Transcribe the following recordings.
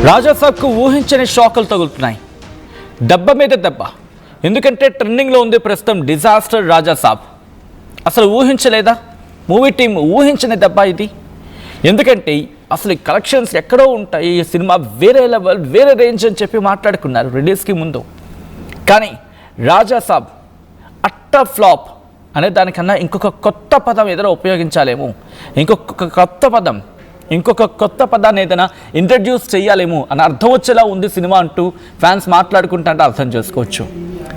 రాజాసాబ్కు ఊహించని షాకులు తగులుతున్నాయి. దెబ్బ మీద దెబ్బ. ఎందుకంటే ట్రెండింగ్లో ఉంది ప్రస్తుతం డిజాస్టర్ రాజాసాబ్. అసలు ఊహించలేదా? మూవీ టీం ఊహించని దెబ్బ ఇది. ఎందుకంటే అసలు ఈ కలెక్షన్స్ ఎక్కడో ఉంటాయి, ఈ సినిమా వేరే లెవెల్, వేరే రేంజ్ అని చెప్పి మాట్లాడుకున్నారు రిలీజ్కి ముందు. కానీ రాజాసాబ్ అట్టర్ ఫ్లాప్ అనే దానికన్నా ఇంకొక కొత్త పదం ఏదైనా ఉపయోగించాలేమో, ఇంకొక కొత్త పదాన్ని ఏదైనా ఇంట్రడ్యూస్ చేయాలేమో అని అర్థం వచ్చేలా ఉంది సినిమా అంటూ ఫ్యాన్స్ మాట్లాడుకుంటే అర్థం చేసుకోవచ్చు.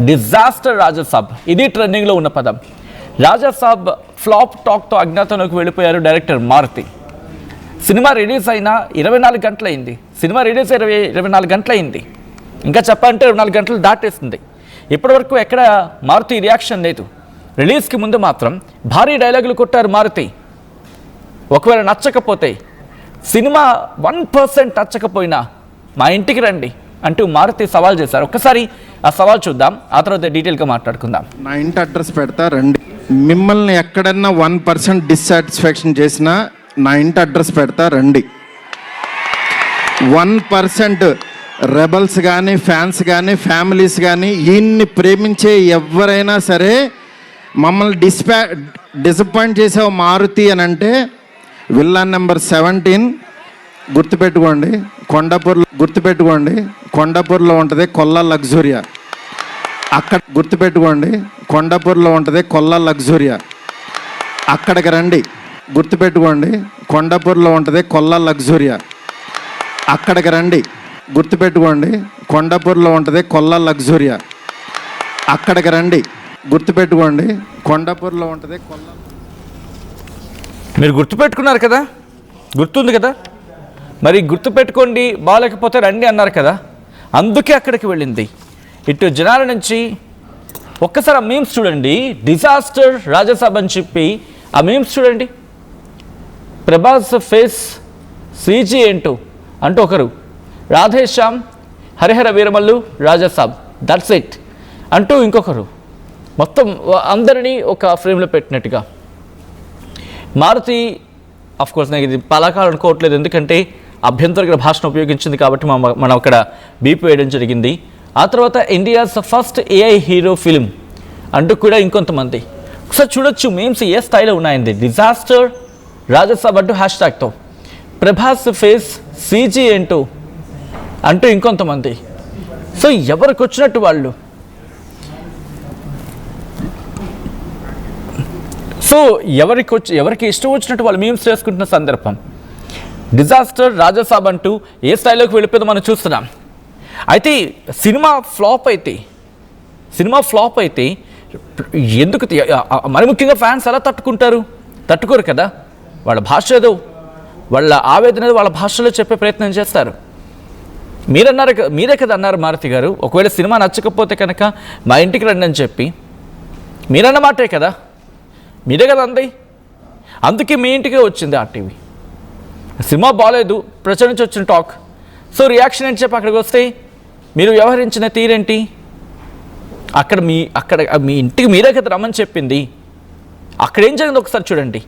డిజాస్టర్ రాజాసాబ్, ఇది ట్రెండింగ్లో ఉన్న పదం. రాజాసాబ్ ఫ్లాప్ టాక్తో అజ్ఞాతంలోకి వెళ్ళిపోయారు డైరెక్టర్ మారుతి. సినిమా రిలీజ్ అయినా 24 గంటలైంది. సినిమా రిలీజ్ 24 గంటలైంది. ఇంకా చెప్పాలంటే 24 గంటలు దాటేస్తుంది. ఇప్పటివరకు ఎక్కడ మారుతి రియాక్షన్ లేదు. రిలీజ్కి ముందు మాత్రం భారీ డైలాగులు కొట్టారు మారుతి. ఒకవేళ నచ్చకపోతే, సినిమా 1% నచ్చకపోయినా మా ఇంటికి రండి అంటూ మారుతి సవాల్ చేశారు. ఒక్కసారి ఆ సవాల్ చూద్దాం, ఆ తర్వాత డీటెయిల్గా మాట్లాడుకుందాం. నా ఇంటి అడ్రస్ పెడతా రండి. మిమ్మల్ని ఎక్కడన్నా 1% డిస్సాటిస్ఫాక్షన్ చేసినా నా ఇంటి అడ్రస్ పెడతా రండి. 1% రెబల్స్ కానీ, ఫ్యాన్స్ కానీ, ఫ్యామిలీస్ కానీ, ఈయన్ని ప్రేమించే ఎవరైనా సరే మమ్మల్ని డిసప్పాయింట్ చేసావు మారుతి అని అంటే విల్లా నెంబర్ 17 గుర్తుపెట్టుకోండి, కొండాపూర్లో ఉంటుంది కొల్లా లగ్జూరియా. అక్కడ గుర్తుపెట్టుకోండి, కొండాపూర్లో ఉంటుంది కొల్లా లగ్జూరియా. అక్కడికి రండి. గుర్తుపెట్టుకోండి, కొండాపూర్లో ఉంటుంది కొల్లా లగ్జూరియా. అక్కడికి రండి. గుర్తుపెట్టుకోండి, కొండాపూర్లో ఉంటుంది కొల్లా లగ్జూరియా. అక్కడికి రండి. గుర్తుపెట్టుకోండి, కొండాపూర్లో ఉంటుంది కొల్లా. మీరు గుర్తుపెట్టుకున్నారు కదా, గుర్తుంది కదా. మరి గుర్తుపెట్టుకోండి, బాగాలేకపోతే రండి అన్నారు కదా, అందుకే అక్కడికి వెళ్ళింది. ఇటు జనాల నుంచి ఒక్కసారి ఆ మీమ్స్ చూడండి. డిజాస్టర్ రాజాసాబ్ అని చెప్పి ఆ మీమ్స్ చూడండి. ప్రభాస్ ఫేస్ సీజీ ఏంటో అంటూ ఒకరు, రాధేశ్యామ్ హరిహర వీరమల్లు రాజాసాబ్ దట్స్ ఇట్ అంటూ ఇంకొకరు, మొత్తం అందరినీ ఒక ఫ్రేమ్లో పెట్టినట్టుగా. మారుతి కోర్స్ నాకు ఇది పలాకాలు అనుకోవట్లేదు, ఎందుకంటే అభ్యంతరకర భాషను ఉపయోగించింది కాబట్టి మనం అక్కడ బీప్ వేయడం జరిగింది. ఆ తర్వాత India's first AI hero film అంటూ కూడా ఇంకొంతమంది. ఒకసారి చూడొచ్చు మీమ్స్ ఏ స్థాయిలో ఉన్నాయండి. డిజాస్టర్ రాజాసాబ్ అంటూ హ్యాష్ట్యాగ్తో, ప్రభాస్ ఫేస్ సీజీ ఏంటో అంటూ ఇంకొంతమంది. సో ఎవరికి వచ్చినట్టు వాళ్ళు. సో ఎవరికి ఇష్టం వచ్చినట్టు వాళ్ళు మీమ్స్ చేసుకుంటున్న సందర్భం. డిజాస్టర్ రాజాసాబ్ అంటూ ఏ స్థాయిలోకి వెళ్ళిపోయిందో మనం చూస్తున్నాం. అయితే సినిమా ఫ్లాప్ అయితే ఎందుకు, మరి ముఖ్యంగా ఫ్యాన్స్ ఎలా తట్టుకోరు కదా. వాళ్ళ భాష ఏదో, వాళ్ళ ఆవేదన ఏదో వాళ్ళ భాషలో చెప్పే ప్రయత్నం చేస్తారు. మీరే కదా అన్నారు మారుతి గారు, ఒకవేళ సినిమా నచ్చకపోతే కనుక మా ఇంటికి రండి అని చెప్పి. మీరన్న మాటే కదా, మీరే కదా అంది. అందుకే మీ ఇంటికే వచ్చింది ఆర్టీవీ. సినిమా బాగాలేదు, ప్రజల నుంచి వచ్చిన టాక్. సో రియాక్షన్ ఏంటి చెప్పి అక్కడికి వస్తే మీరు వ్యవహరించిన తీరేంటి? అక్కడ మీ ఇంటికి మీరే కదా రమ్మని చెప్పింది. అక్కడ ఏం జరిగింది ఒకసారి చూడండి.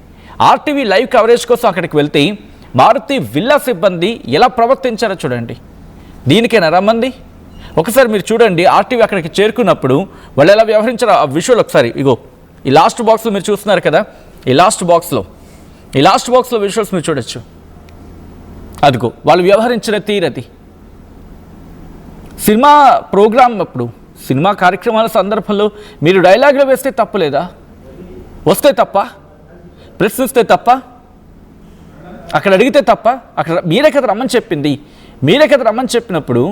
ఆర్టీవీ లైవ్ కవరేజ్ కోసం అక్కడికి వెళ్తే మారుతి విల్లా సిబ్బంది ఎలా ప్రవర్తించారో చూడండి. దీనికైనా రమ్మంది. ఒకసారి మీరు చూడండి, ఆర్టీవీ అక్కడికి చేరుకున్నప్పుడు వాళ్ళు ఎలా వ్యవహరించారో ఆ విషయాలు ఒకసారి. ఇగో ఈ లాస్ట్ బాక్స్లో మీరు చూస్తున్నారు కదా, ఈ లాస్ట్ బాక్స్లో విజువల్స్ మీరు చూడొచ్చు. అదిగో వాళ్ళు వ్యవహరించిన తీరది. సినిమా ప్రోగ్రామ్ అప్పుడు, సినిమా కార్యక్రమాల సందర్భంలో మీరు డైలాగులు వేస్తే తప్పులేదా? వస్తే తప్ప, ప్రశ్నిస్తే తప్ప, అక్కడ అడిగితే తప్ప. అక్కడ మీరే కదా రమ్మని చెప్పింది. మీరే కదా రమ్మని చెప్పినప్పుడు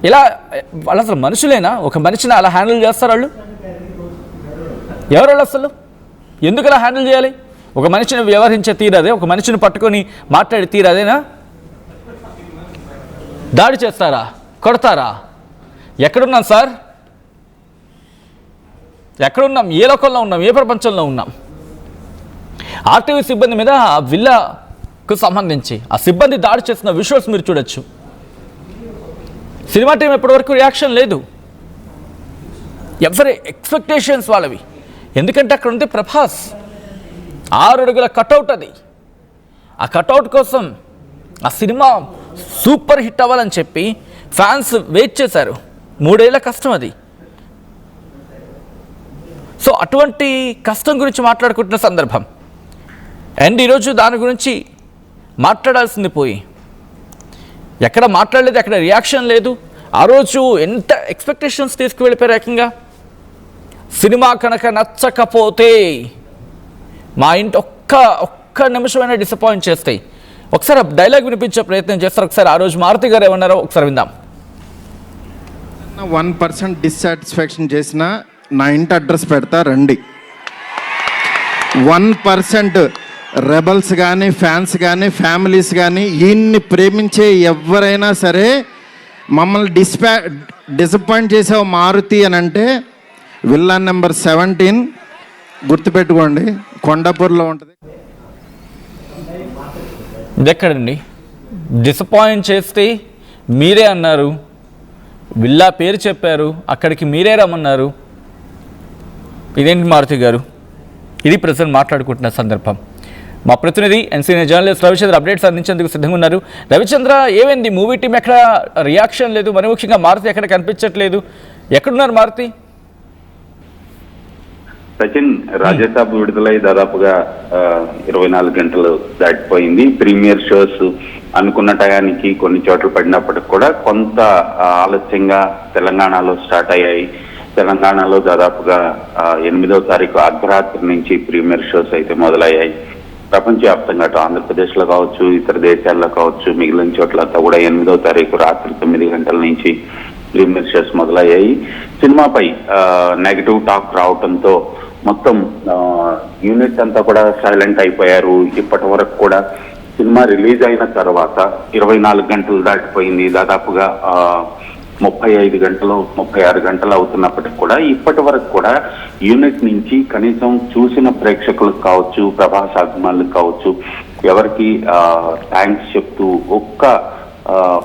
ఇలా వాళ్ళు అసలు మనుషులేనా? ఒక మనిషిని అలా హ్యాండిల్ చేస్తారు వాళ్ళు? ఎవరు అసలు ఎందుకు అలా హ్యాండిల్ చేయాలి? ఒక మనిషిని వ్యవహరించే తీరదే, ఒక మనిషిని పట్టుకొని మాట్లాడే తీరదేనా? దాడి చేస్తారా? కొడతారా? ఎక్కడున్నాం సార్? ఎక్కడున్నాం? ఏ లోకంలో ఉన్నాం? ఏ ప్రపంచంలో ఉన్నాం? ఆర్టీవీ సిబ్బంది మీద ఆ విల్లాకు సంబంధించి ఆ సిబ్బంది దాడి చేసిన విజువల్స్ మీరు చూడొచ్చు. సినిమా టీం ఎప్పటివరకు రియాక్షన్ లేదు. ఎవరి ఎక్స్పెక్టేషన్స్ వాళ్ళవి. ఎందుకంటే అక్కడ ఉంటే ప్రభాస్ 6 అడుగుల కటౌట్ అది. ఆ కటౌట్ కోసం ఆ సినిమా సూపర్ హిట్ అవ్వాలని చెప్పి ఫ్యాన్స్ వెయిట్ చేశారు. 3 ఏళ్ల కష్టం అది. సో అటువంటి కష్టం గురించి మాట్లాడుకుంటున్న సందర్భం అండ్ ఈరోజు దాని గురించి మాట్లాడాల్సింది పోయి ఎక్కడ మాట్లాడలేదు, ఎక్కడ రియాక్షన్ లేదు. ఆ రోజు ఎంత ఎక్స్పెక్టేషన్స్ తీసుకువెళ్ళిపోయారు ఏకంగా. సినిమా కనుక నచ్చకపోతే మా ఇంటి ఒక్క నిమిషమైనా డిసప్పాయింట్ చేస్తాయి. ఒకసారి డైలాగ్ వినిపించే ప్రయత్నం చేస్తారు. ఒకసారి ఆ రోజు మారుతి గారు ఏమన్నారో ఒకసారి విందాం. 1% డిస్సాటిస్ఫాక్షన్ చేసిన నా ఇంటి అడ్రస్ పెడతా రండి. 1% రెబల్స్ కానీ ఫ్యాన్స్ కానీ ఫ్యామిలీస్ కానీ ఈయన్ని ప్రేమించే ఎవరైనా సరే మమ్మల్ని డిసప్పాయింట్ చేసావు మారుతి అని అంటే విల్లా నెంబర్ 17 గుర్తుపెట్టుకోండి, కొండాపూర్లో ఉంటుంది. ఇదెక్కడండి? డిసప్పాయింట్ చేస్తే మీరే అన్నారు, విల్లా పేరు చెప్పారు, అక్కడికి మీరే రమ్మన్నారు. ఇదేంటి మారుతి గారు? ఇది ప్రజెంట్ మాట్లాడుకుంటున్న సందర్భం. మా ప్రతినిధి సీనియర్ జర్నలిస్ట్ రవిచంద్ర అప్డేట్స్ అందించేందుకు సిద్ధంగా ఉన్నారు. రవిచంద్ర, ఏమైంది? మూవీ టీం ఎక్కడ రియాక్షన్ లేదు, మరి ముఖ్యంగా మారుతి ఎక్కడ కనిపించట్లేదు. ఎక్కడున్నారు మారుతి? సచిన్, రాజాసాబ్ విడుదలై దాదాపుగా 24 గంటలు దాటిపోయింది. ప్రీమియర్ షోస్ అనుకున్న టయానికి కొన్ని చోట్ల పడినప్పటికి కూడా కొంత ఆలస్యంగా తెలంగాణలో స్టార్ట్ అయ్యాయి. తెలంగాణలో దాదాపుగా 8వ తారీఖు అర్ధరాత్రి నుంచి ప్రీమియర్ షోస్ అయితే మొదలయ్యాయి. ప్రపంచవ్యాప్తంగా అటు ఆంధ్రప్రదేశ్లో కావచ్చు, ఇతర దేశాల్లో కావచ్చు, మిగిలిన చోట్లంతా కూడా 8వ తారీఖు రాత్రి 9 గంటల నుంచి ప్రీమియర్ షోస్ మొదలయ్యాయి. సినిమాపై నెగటివ్ టాక్ రావడంతో మొత్తం యూనిట్ అంతా కూడా సైలెంట్ అయిపోయారు. ఇప్పటి వరకు కూడా సినిమా రిలీజ్ అయిన తర్వాత 24 గంటలు దాటిపోయింది. దాదాపుగా 35 గంటలు 36 గంటలు అవుతున్నప్పటికి కూడా ఇప్పటి వరకు కూడా యూనిట్ నుంచి కనీసం చూసిన ప్రేక్షకులకు కావచ్చు, ప్రభాస్ అభిమానులకు కావచ్చు, ఎవరికి థ్యాంక్స్ చెప్తూ ఒక్క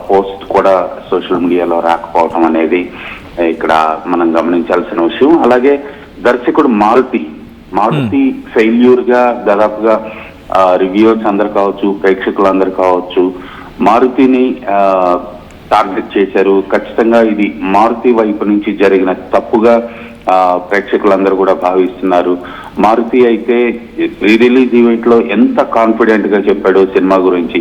పోస్ట్ కూడా సోషల్ మీడియాలో రాకపోవటం అనేది ఇక్కడ మనం గమనించాల్సిన విషయం. అలాగే దర్శకుడు మారుతి ఫెయిల్యూర్ గా దాదాపుగా రివ్యూవర్స్ అందరు కావచ్చు, ప్రేక్షకులందరూ కావచ్చు మారుతిని టార్గెట్ చేశారు. ఖచ్చితంగా ఇది మారుతి వైపు నుంచి జరిగిన తప్పుగా ప్రేక్షకులందరూ కూడా భావిస్తున్నారు. మారుతి అయితే ప్రీ రిలీజ్ ఈవెంట్ లో ఎంత కాన్ఫిడెంట్ గా చెప్పాడో సినిమా గురించి.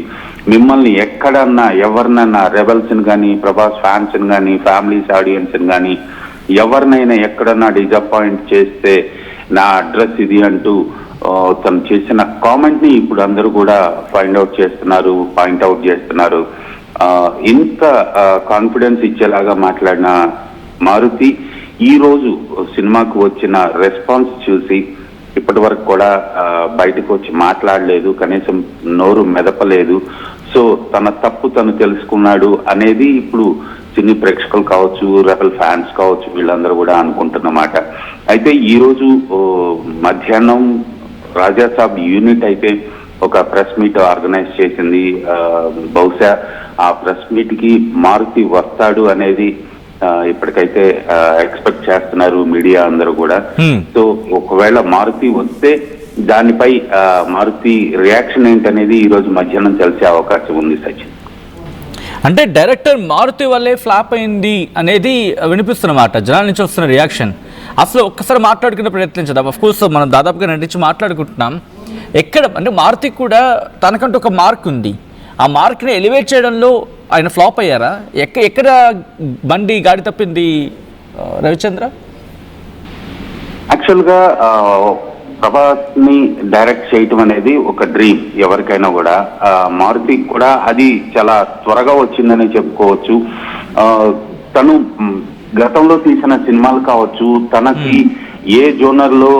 మిమ్మల్ని ఎక్కడన్నా ఎవరినన్నా రెబల్స్ ని కానీ, ప్రభాస్ ఫ్యాన్స్ ని కానీ, ఫ్యామిలీస్ ఆడియన్స్ ని కానీ ఎవరినైనా ఎక్కడన్నా డిసప్పాయింట్ చేస్తే నా అడ్రస్ ఇది అంటూ తను చేసిన కామెంట్ ని ఇప్పుడు అందరూ కూడా పాయింట్అవుట్ చేస్తున్నారు. ఇంత కాన్ఫిడెన్స్ ఇచ్చేలాగా మాట్లాడిన మారుతి ఈ రోజు సినిమాకు వచ్చిన రెస్పాన్స్ చూసి ఇప్పటి వరకు కూడా బయటకు వచ్చి మాట్లాడలేదు, కనీసం నోరు మెదపలేదు. సో తన తప్పు తను తెలుసుకున్నాడు అనేది ఇప్పుడు సినీ ప్రేక్షకులు కావచ్చు, రెబల్ ఫ్యాన్స్ కావచ్చు, వీళ్ళందరూ కూడా అనుకుంటున్నమాట. అయితే ఈ రోజు మధ్యాహ్నం రాజాసాబ్ యూనిట్ అయితే ఒక ప్రెస్ మీట్ ఆర్గనైజ్ చేసింది. బహుశా ఆ ప్రెస్ మీట్ కి మారుతి వస్తాడు అనేది ఇప్పటికైతే ఎక్స్పెక్ట్ చేస్తున్నారు మీడియా అందరూ కూడా. సో ఒకవేళ మారుతి వస్తే దానిపై మారుతి రియాక్షన్ ఏంటనేది ఈ రోజు మధ్యాహ్నం తెలిసే అవకాశం ఉంది సచిన్. అంటే డైరెక్టర్ మారుతి వల్లే ఫ్లాప్ అయింది అనేది వినిపిస్తున్నమాట జనాల నుంచి వస్తున్న రియాక్షన్. అసలు ఒక్కసారి మాట్లాడుకునే ప్రయత్నించదాం. అఫ్ కోర్స్ మనం దాదాపుగా నటించి మాట్లాడుకుంటున్నాం. ఎక్కడ అంటే మారుతి కూడా తనకంటూ ఒక మార్క్ ఉంది. ఆ మార్క్ని ఎలివేట్ చేయడంలో ఆయన ఫ్లాప్ అయ్యారా? ఎక్కడ బండి గాడి తప్పింది రవిచంద్ర? యాక్చువల్గా ప్రభాస్ ని డైరెక్ట్ చేయటం అనేది ఒక డ్రీమ్ ఎవరికైనా కూడా. మారుతి కూడా అది చాలా త్వరగా వచ్చిందని చెప్పుకోవచ్చు. తను గతంలో తీసిన సినిమాలు కావచ్చు, తనకి ఏ జోనర్ లో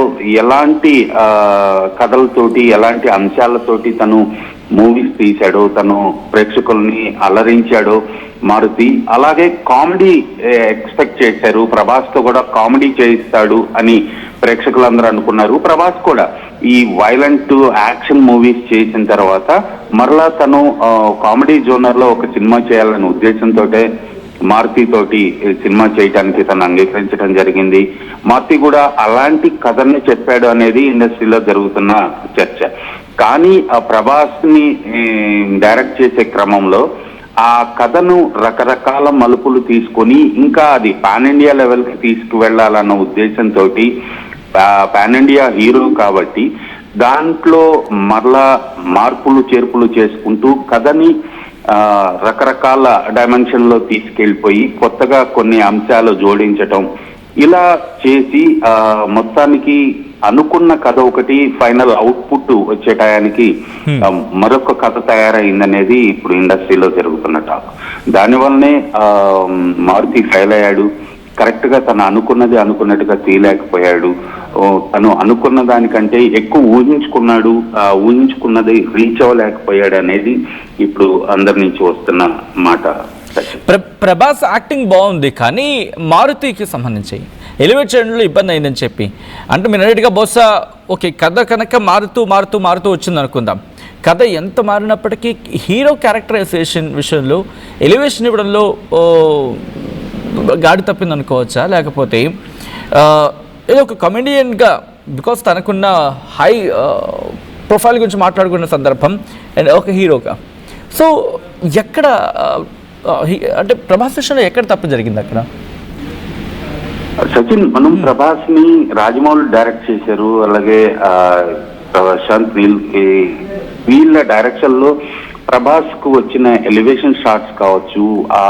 ఎలాంటి కథలతోటి ఎలాంటి అంశాలతోటి తను మూవీస్ తీశాడో, తను ప్రేక్షకుల్ని అలరించాడో మారుతి. అలాగే కామెడీ ఎక్స్పెక్ట్ చేశారు, ప్రభాస్ తో కూడా కామెడీ చేయిస్తాడు అని ప్రేక్షకులందరూ అనుకున్నారు. ప్రభాస్ కూడా ఈ వైలెంట్ యాక్షన్ మూవీస్ చేసిన తర్వాత మరలా తను కామెడీ జోనర్ లో ఒక సినిమా చేయాలనే ఉద్దేశంతో మారుతి తోటి సినిమా చేయడానికి తను అంగీకరించడం జరిగింది. మారుతి కూడా అలాంటి కథని చెప్పాడు అనేది ఇండస్ట్రీలో జరుగుతున్న చర్చ. కానీ ఆ ప్రభాస్ ని డైరెక్ట్ చేసే క్రమంలో ఆ కథను రకరకాల మలుపులు తీసుకొని ఇంకా అది పాన్ ఇండియా లెవెల్కి తీసుకువెళ్లాలన్న ఉద్దేశంతో పాన్ ఇండియా హీరో కాబట్టి దాంట్లో మరలా మార్పులు చేర్పులు చేసుకుంటూ కథని రకరకాల డైమెన్షన్ లో తీసుకెళ్లిపోయి కొత్తగా కొన్ని అంశాలు జోడించటం ఇలా చేసి మొత్తానికి అనుకున్న కథ ఒకటి ఫైనల్ అవుట్పుట్ వచ్చే టయానికి మరొక కథ తయారైందనేది ఇప్పుడు ఇండస్ట్రీలో జరుగుతున్న టాక్. దానివల్లనే మారుతి ఫెయిల్ అయ్యాడు. కరెక్ట్ గా తను అనుకున్నట్టుగా తీయలేకపోయాడు. తను అనుకున్న దానికంటే ఎక్కువ ఊహించుకున్నాడు, ఊహించుకున్నది రీచ్ అవ్వలేకపోయాడు అనేది ఇప్పుడు అందరి నుంచి వస్తున్న మాట. ప్రభాస్ యాక్టింగ్ బాగుంది, కానీ మారుతికి సంబంధించి ఎలివేట్ చేయడంలో ఇబ్బంది అయిందని చెప్పి అంటే మీరు అన్నట్టుగా బహుశా ఓకే కథ కనుక మారుతూ వచ్చింది అనుకుందాం. కథ ఎంత మారినప్పటికీ హీరో క్యారెక్టరైజేషన్ విషయంలో ఎలివేషన్ ఇవ్వడంలో గాడి తప్పింది అనుకోవచ్చా, లేకపోతే ఏదో ఒక కమెడియన్గా బికాస్ తనకున్న హై ప్రొఫైల్ గురించి మాట్లాడుకున్న సందర్భం అండ్ ఒక హీరోగా సో ఎక్కడ అంటే ప్రభాస్ విషయంలో ఎక్కడ తప్పు జరిగింది అక్కడ? సచిన్, మనం ప్రభాస్ ని రాజమౌళి డైరెక్ట్ చేశారు, అలాగే ప్రశాంత్ నీల్ వీళ్ళ డైరెక్షన్ లో ప్రభాస్ కు వచ్చిన ఎలివేషన్ షాట్స్ కావచ్చు, ఆ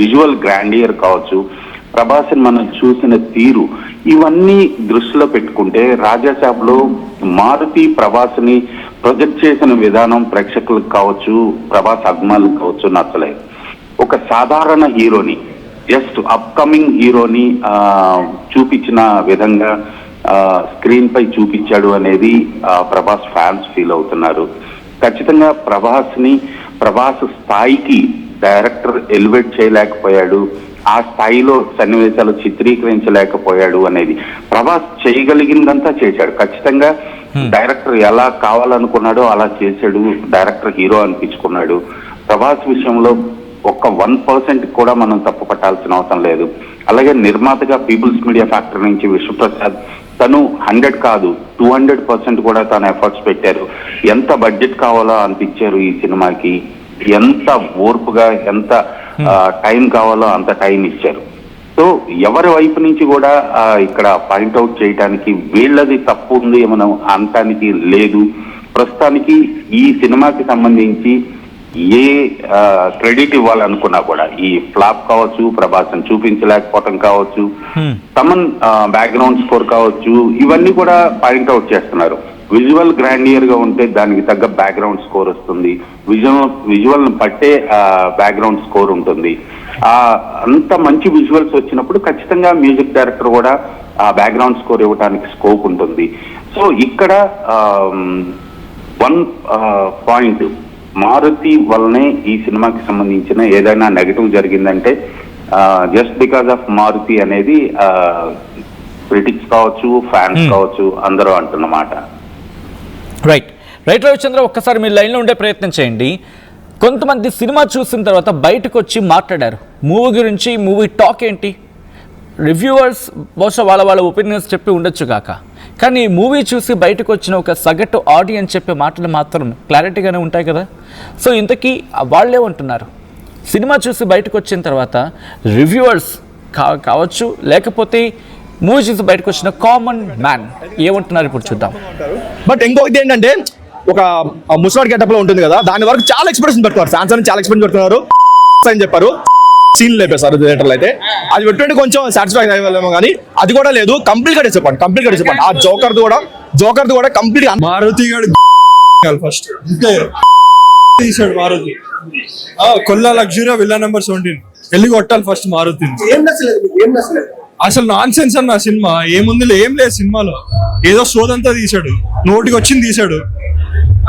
విజువల్ గ్రాండియర్ కావచ్చు, ప్రభాస్ ని మనం చూసిన తీరు, ఇవన్నీ దృష్టిలో పెట్టుకుంటే రాజాసాబ్లో మారుతి ప్రభాస్ ని ప్రొజెక్ట్ చేసిన విధానం ప్రేక్షకులకు కావచ్చు, ప్రభాస్ అభిమానులకు కావచ్చు నచ్చలేదు. ఒక సాధారణ హీరోని, జస్ట్ అప్కమింగ్ హీరోని చూపించిన విధంగా స్క్రీన్ పై చూపించాడు అనేది ప్రభాస్ ఫ్యాన్స్ ఫీల్ అవుతున్నారు. ఖచ్చితంగా ప్రభాస్ స్థాయికి డైరెక్టర్ ఎలివేట్ చేయలేకపోయాడు, ఆ స్థాయిలో సన్నివేశాలు చిత్రీకరించలేకపోయాడు అనేది. ప్రభాస్ చేయగలిగిందంతా చేశాడు. ఖచ్చితంగా డైరెక్టర్ ఎలా కావాలనుకున్నాడో అలా చేశాడు, డైరెక్టర్ హీరో అనిపించుకున్నాడు. ప్రభాస్ విషయంలో ఒక్క 1% కూడా మనం తప్పు పట్టాల్సిన అవసరం లేదు. అలాగే నిర్మాతగా పీపుల్స్ మీడియా ఫ్యాక్టరీ నుంచి విశ్వప్రసాద్ తను 100 కాదు 200% కూడా తను ఎఫర్ట్స్ పెట్టారు. ఎంత బడ్జెట్ కావాలో అంత ఇచ్చారు ఈ సినిమాకి, ఎంత ఓర్పుగా ఎంత టైం కావాలో అంత టైం ఇచ్చారు. సో ఎవరి వైపు నుంచి కూడా ఇక్కడ పాయింట్అవుట్ చేయడానికి వీళ్ళది తప్పు ఉంది మనం అనటానికి లేదు. ప్రస్తుతానికి ఈ సినిమాకి సంబంధించి ఏ క్రెడిట్ ఇవ్వాలనుకున్నా కూడా ఈ ఫ్లాప్ కావచ్చు, ప్రభాస్ చూపించలేకపోవటం కావచ్చు, తమన్ బ్యాక్గ్రౌండ్ స్కోర్ కావచ్చు, ఇవన్నీ కూడా పాయింట్అవుట్ చేస్తున్నారు. విజువల్ గ్రాండియర్ గా ఉంటే దానికి తగ్గ బ్యాక్గ్రౌండ్ స్కోర్ వస్తుంది, విజువల్ పట్టే బ్యాక్గ్రౌండ్ స్కోర్ ఉంటుంది. అంత మంచి విజువల్స్ వచ్చినప్పుడు ఖచ్చితంగా మ్యూజిక్ డైరెక్టర్ కూడా ఆ బ్యాక్గ్రౌండ్ స్కోర్ ఇవ్వడానికి స్కోప్ ఉంటుంది. సో ఇక్కడ 1 పాయింట్, మారుతి వల్లనే ఈ సినిమాకి సంబంధించిన ఏదైనా నెగటివ్ జరిగిందంటే జస్ట్ బికాజ్ ఆఫ్ మారుతి అనేది క్రిటిక్స్ కావచ్చు, ఫ్యాన్స్ కావచ్చు, అందరూ అంటున్నమాట. రైట్ రవిచంద్ర, ఒక్కసారి మీరు లైన్లో ఉండే ప్రయత్నం చేయండి. కొంతమంది సినిమా చూసిన తర్వాత బయటకు వచ్చి మాట్లాడారు మూవీ గురించి, మూవీ టాక్ ఏంటి, రివ్యూవర్స్ బహుశా వాళ్ళ ఒపీనియన్స్ చెప్పి ఉండొచ్చు కాక, కానీ మూవీ చూసి బయటకు వచ్చిన ఒక సగటు ఆడియన్స్ చెప్పే మాటలు మాత్రం క్లారిటీగానే ఉంటాయి కదా. సో ఇంతకీ వాళ్ళేమంటున్నారు? సినిమా చూసి బయటకు వచ్చిన తర్వాత రివ్యూవర్స్ కావచ్చు, లేకపోతే మూవీ చూసి బయటకు వచ్చిన కామన్ మ్యాన్ ఏమంటున్నారు ఇప్పుడు చూద్దాం. బట్ ఇంకొకటి ఏంటంటే, ఒక ముసలాడ్ గెటప్ లో ఉంటుంది కదా, దాని వరకు చాలా ఎక్స్ప్రెషన్ పెడతారు, ఫ్యాన్స్ అని చాలా ఎక్స్ప్రెషన్ పెడుతున్నారు అని చెప్పారు. సీన్ లేపేస్తారు థియేటర్లో అయితే, అది పెట్టుకుంటే కొంచెం సాటిస్ఫై అయ్యేమో, కానీ అది కూడా లేదు. కంప్లీట్ గా చెప్పండి. ఆ జోకర్ కూడా కంప్లీట్ గా మారుతి ఫస్ట్ తీసాడు. Maruti Kolla luxury villa number 17 వెళ్ళి కొట్టాలి ఫస్ట్ మారుతి. అసలు నాన్ సెన్స్ అన్న సినిమా, ఏముంది ఏం లేదు సినిమాలో, ఏదో సోదంతా తీసాడు, నోటికి వచ్చింది తీసాడు.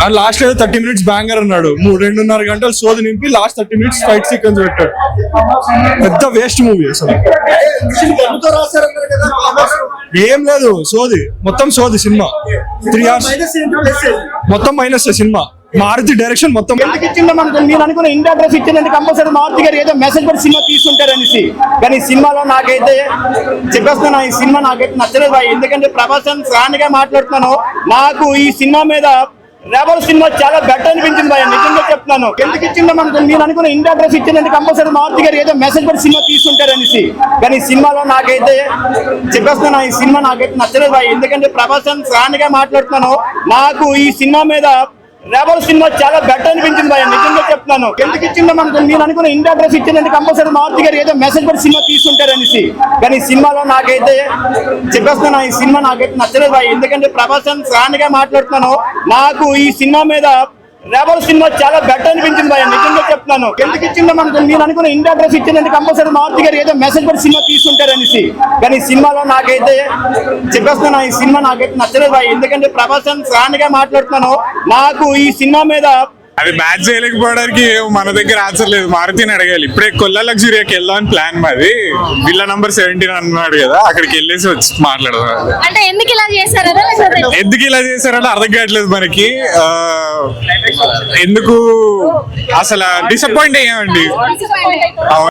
అండ్ లాస్ట్ ఏదో 30 minutes బ్యాంగర్ అన్నాడు, 2.5 గంటలు సోది నింపి లాస్ట్ 30 minutes ఫైట్ సీక్వెన్స్ పెట్టాడు. పెద్ద వేస్ట్ మూవీ అసలు, ఏం లేదు, సోది, మొత్తం సోది సినిమా. 3 hours మొత్తం మైనస్ సినిమా. మారుతి డైరెక్షన్ మొత్తం నేను అనుకున్న ఇండియా డ్రెస్ ఇచ్చిందంటే కంపల్సరీ మారుతి గారు ఏదో మెసేజ్ పడి సినిమా తీసుకుంటారనేసి, కానీ సినిమాలో నాకైతే చెప్పేస్తున్నా, ఈ సినిమా నాకైతే నచ్చలేదు. ఎందుకంటే ప్రభాస్ ఫ్యాన్ గా మాట్లాడుతున్నాను, నాకు ఈ సినిమా మీద రెబల్ సినిమా చాలా బెటర్ అనిపించింది భయ, నిజంగా చెప్తున్నాను. ఎందుకు ఇచ్చిందో మనకు నేను అనుకున్న ఇండియా డ్రెస్ ఇచ్చిందంటే కంపల్సరీ మారుతి గారు ఏదో మెసేజ్ పడి సినిమా తీసుకుంటారనేసి, కానీ ఈ సినిమాలో నాకైతే చెప్పేస్తున్నాను, ఈ సినిమా నాకైతే నచ్చలేదు భయ. ఎందుకంటే ప్రభాస్ ఫ్యాన్ గా మాట్లాడుతున్నాను, నాకు ఈ సినిమా మీద రెబల్ సినిమా చాలా బెటర్ అనిపించింది భయ, నిజంగా చెప్తున్నాను. ఎందుకు ఇచ్చిందో మనకు నేను అనుకున్న ఇండియా డ్రెస్ ఇచ్చిందంటే కంపల్సరీ మారుతి గారు ఏదో మెసేజ్ పడి సినిమా తీసుకుంటారనేసి, కానీ ఈ సినిమాలో నాకైతే చెప్పేస్తున్నాను, ఈ సినిమా నాకైతే నచ్చలేదు భయ. ఎందుకంటే ప్రభాస్ ఫ్యాన్ గా మాట్లాడుతున్నాను, నాకు ఈ సినిమా మీద రెబల్ సినిమా చాలా బెటర్ అనిపించింది భయ, నిజంగా చెప్తున్నాను. ఎందుకు ఇచ్చిందో మనకు నేను అనుకున్న ఇండియా డ్రెస్ ఇచ్చిందంటే కంపల్సరీ మారుతి గారు ఏదో మెసేజ్ పడి సినిమా తీసుకుంటారనేసి, కానీ ఈ సినిమాలో నాకైతే చెప్పేస్తున్నాను, ఈ సినిమా నాకైతే నచ్చలేదు భయ. ఎందుకంటే ప్రభాస్ ఫ్యాన్ గా మాట్లాడుతున్నాను, నాకు ఈ సినిమా మీద అది మ్యాచ్ చేయలేకపోవడానికి మన దగ్గర ఆన్సర్ లేదు, మారుతిని అడగాలి. ఇప్పుడే కొల్లా లగ్జరీకి వెళ్దామని ప్లాన్ మాది. విల్లా నంబర్ 17 అన్నాడు కదా, అక్కడికి వెళ్ళేసి వచ్చి మాట్లాడదాం. అంటే ఎందుకు ఇలా చేశారు ఎందుకు ఇలా చేశారని అర్థం కావట్లేదు మనకి. ఎందుకు అసలు డిసప్పాయింట్ అయ్యామండి.